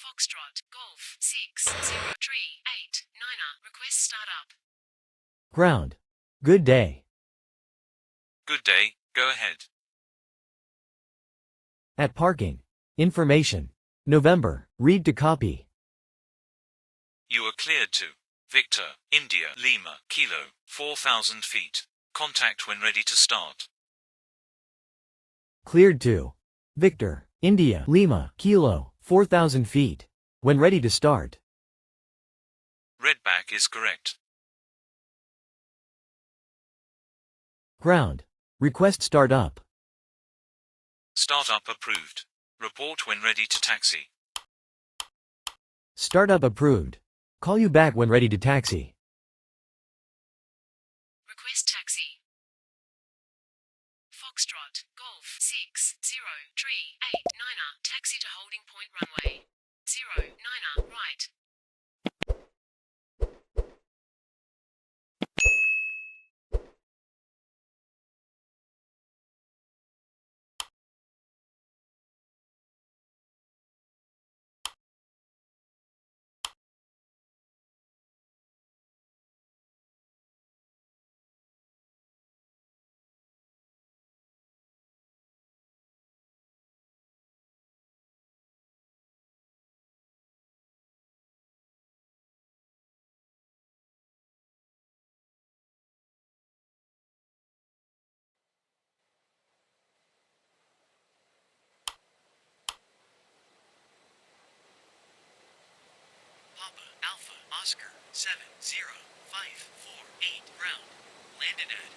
Foxtrot, Golf, 6, 0, Tree, 8, Niner, request startup. Ground. Good day. Good day, go ahead. At parking. Information. November, read to copy. You are cleared to Victor, India, Lima, Kilo, 4,000 feet. Contact when ready to start. Cleared to Victor, India, Lima, Kilo, 4,000 feet. When ready to start. Redback is correct. Ground. Request start up. Startup approved. Report when ready to taxi. Startup approved. Call you back when ready to taxi. Request taxi. Foxtrot, Golf, 6, 0, Tree, 8, Niner, taxi to holding point runway. 0, Niner, right. Papa, Alpha, Oscar, 7, 0, 5, 4, 8, ground. Landed at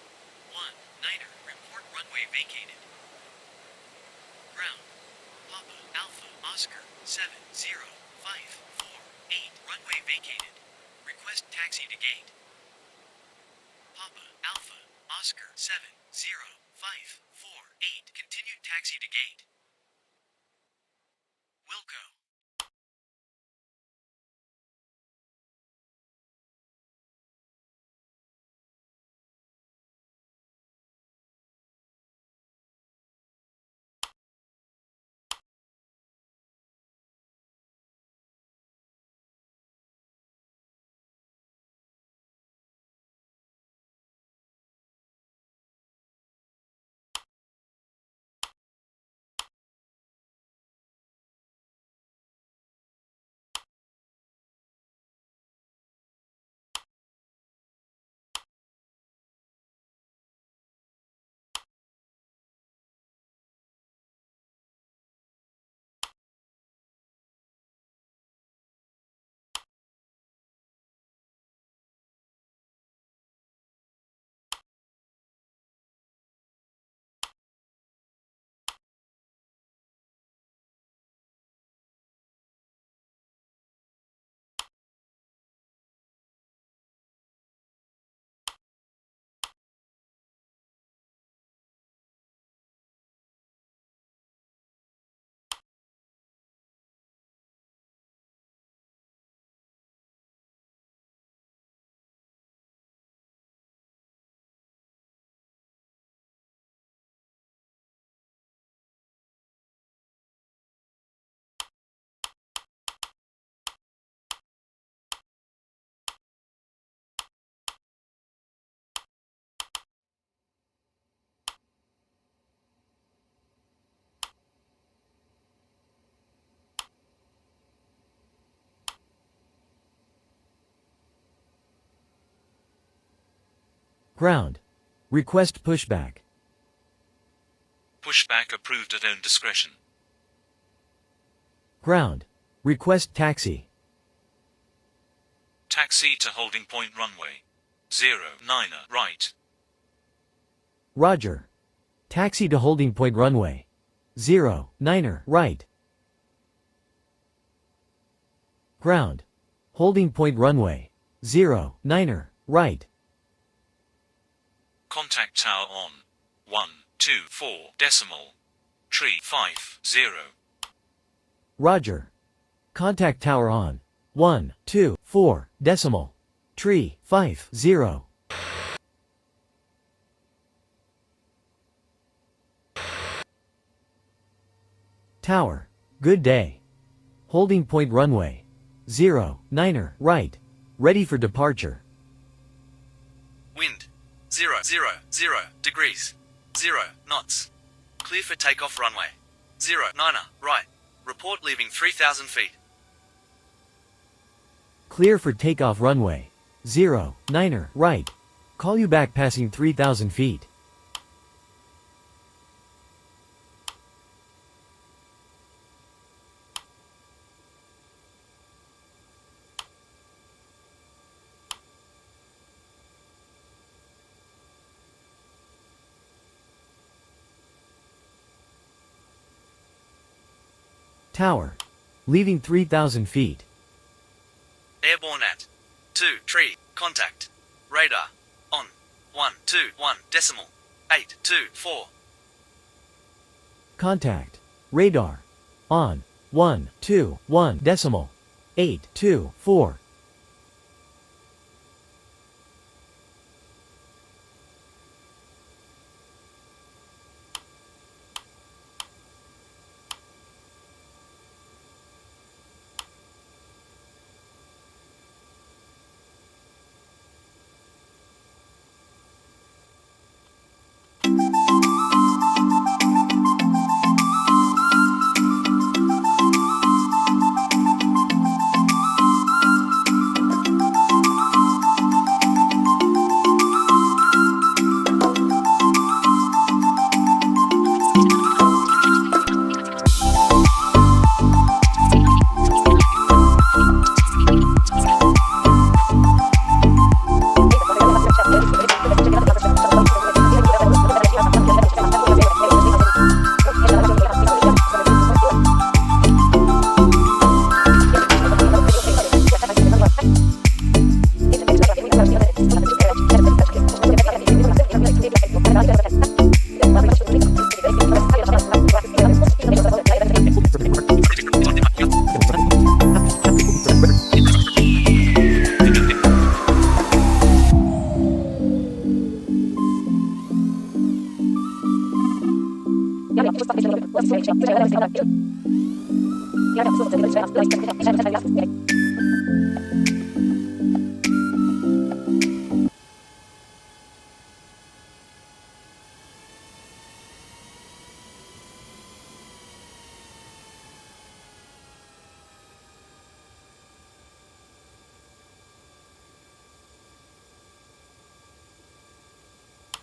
1, Niner, report runway vacated. Ground. Papa, Alpha, Oscar, 7, 0, 5, 4, 8, runway vacated. Request taxi to gate. Papa, Alpha, Oscar, 7, 0, 5, 4, 8, continued taxi to gate. Wilco. Ground. Request pushback. Pushback approved at own discretion. Ground. Request taxi. Taxi to holding point runway. 0, Niner, right. Roger. Taxi to holding point runway. 0, Niner, right. Ground. Holding point runway. 0, Niner, right. Contact tower on 1, 2, 4, decimal. Tree 5, 0. Roger. Contact tower on 1, 2, 4, decimal. Tree 5, 0. Tower. Good day. Holding point runway. 09er, right. Ready for departure. Wind 0, 0, 0 degrees. 0 knots. Clear for takeoff runway. 09er, right. Report leaving 3,000 feet. Clear for takeoff runway. 09er, right. Call you back passing 3,000 feet. Tower. Leaving 3,000 feet. Airborne at 2 tree. Contact. Radar. On. 121 decimal. 824. Contact. Radar. On. 121 decimal. 824.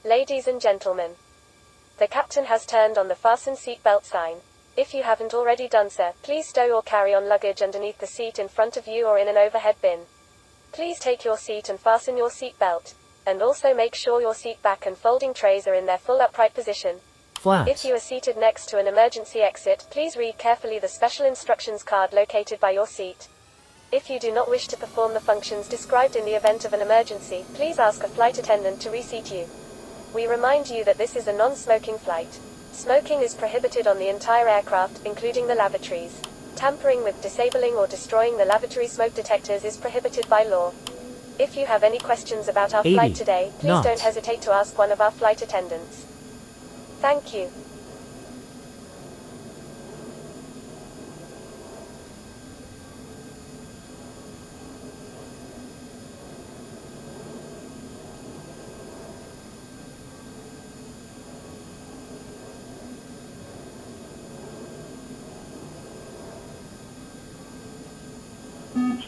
Ladies and gentlemen, the captain has turned on the fasten seatbelt sign. If you haven't already done so, please stow or carry on luggage underneath the seat in front of you or in an overhead bin. Please take your seat and fasten your seat belt, and also make sure your seat back and folding trays are in their full upright position. Flaps. If you are seated next to an emergency exit, please read carefully the special instructions card located by your seat. If you do not wish to perform the functions described in the event of an emergency, please ask a flight attendant to reseat you. We remind you that this is a non-smoking flight. Smoking is prohibited on the entire aircraft, including the lavatories. Tampering with, disabling or destroying the lavatory smoke detectors is prohibited by law. If you have any questions about our 80 flight today, please knots. don't hesitate to ask one of our flight attendants. Thank you.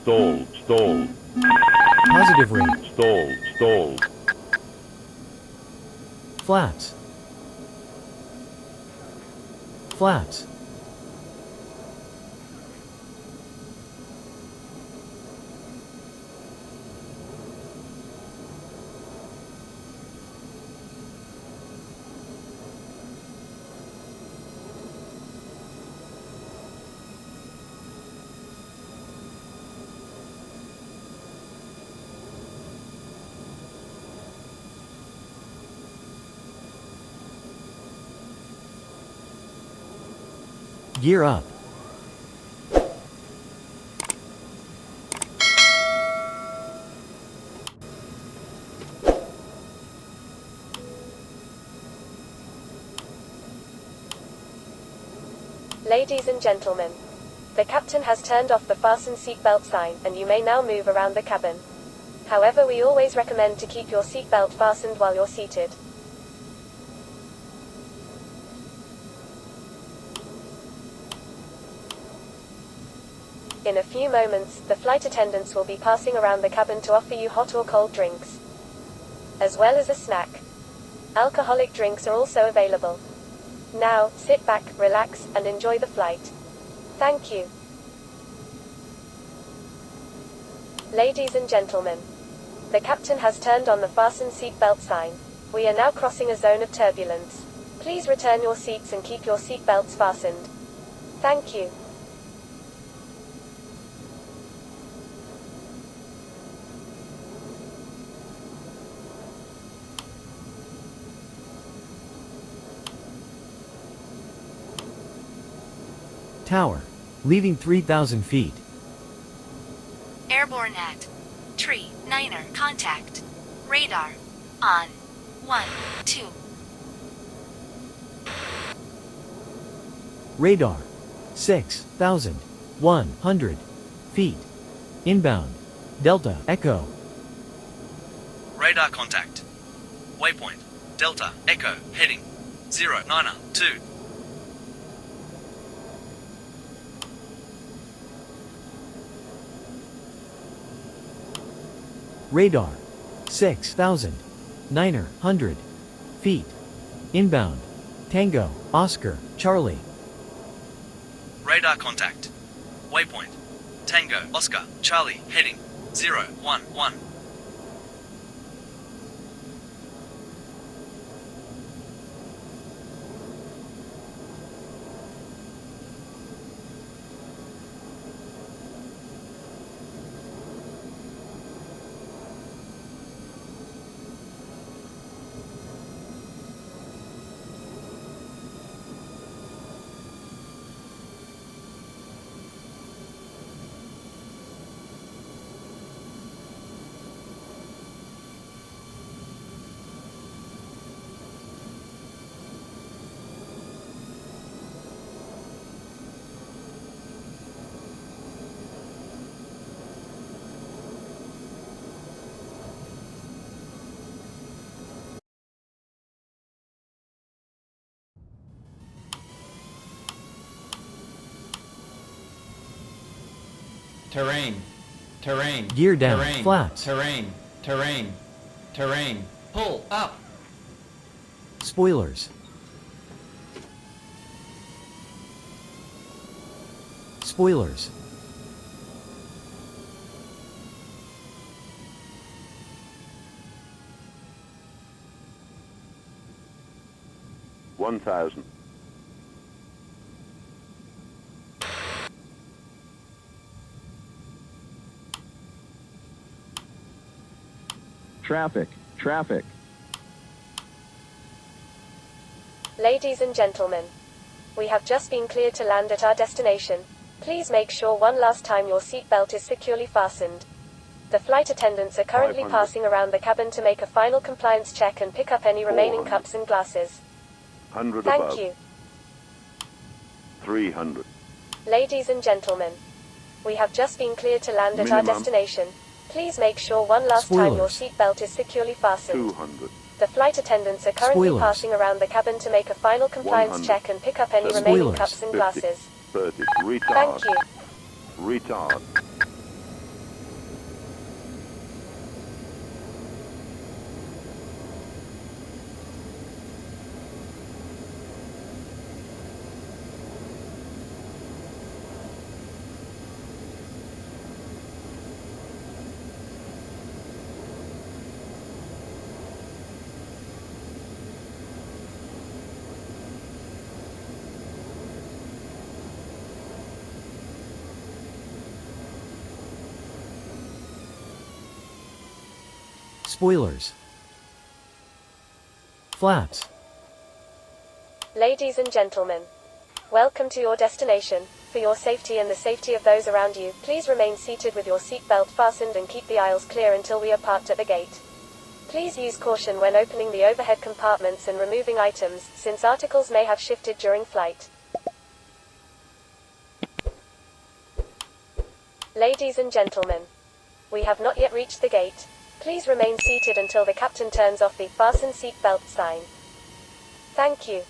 Stall, stall, Positive rate. stall, stall. Flaps. Flaps. Gear up. Ladies and gentlemen, The captain has turned off the fasten seatbelt sign, and you may now move around the cabin. However, we always recommend to keep your seatbelt fastened while you're seated. In a few moments, the flight attendants will be passing around the cabin to offer you hot or cold drinks, as well as a snack. Alcoholic drinks are also available. Now, sit back, relax, and enjoy the flight. Thank you. Ladies and gentlemen, the captain has turned on the fasten seatbelt sign. We are now crossing a zone of turbulence. Please return your seats and keep your seatbelts fastened. Thank you. Tower. Leaving 3,000 feet. Airborne at Tree Niner contact. Radar on 1, 2. Radar. 6,100 feet. Inbound. Delta Echo. Radar contact. Waypoint. Delta Echo heading 092. Radar. 6,900 feet. Inbound. Tango, Oscar, Charlie. Radar contact. Waypoint. Tango Oscar Charlie heading 011. Terrain. Terrain. Gear down. Terrain. Flaps. Terrain. Terrain. Terrain. Pull up. Spoilers. Spoilers. $1,000. Traffic, traffic. Ladies and gentlemen, we have just been cleared to land at our destination. Please make sure one last time your seatbelt is securely fastened. The flight attendants are currently 500. passing around the cabin to make a final compliance check and pick up any remaining 400. cups and glasses. 100 Thank above. you. 300. Ladies and gentlemen, we have just been cleared to land at our Minimum. destination. Please make sure one last time your Spoilers. seatbelt is securely fastened. 200. The flight attendants are currently Spoilers. passing around the cabin to make a final compliance 100. check and pick up any Spoilers. remaining cups and 50. glasses. 30. Thank Retard. you. Retard. Spoilers. Flaps. Ladies and gentlemen, welcome to your destination. For your safety and the safety of those around you, please remain seated with your seatbelt fastened and keep the aisles clear until we are parked at the gate. Please use caution when opening the overhead compartments and removing items, since articles may have shifted during flight. Ladies and gentlemen, we have not yet reached the gate. Please remain seated until the captain turns off the fasten seat belt sign. Thank you.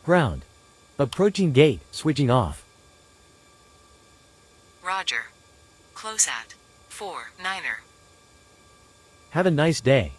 Ground. Approaching gate, switching off. Roger. Close at 4-9er. Have a nice day.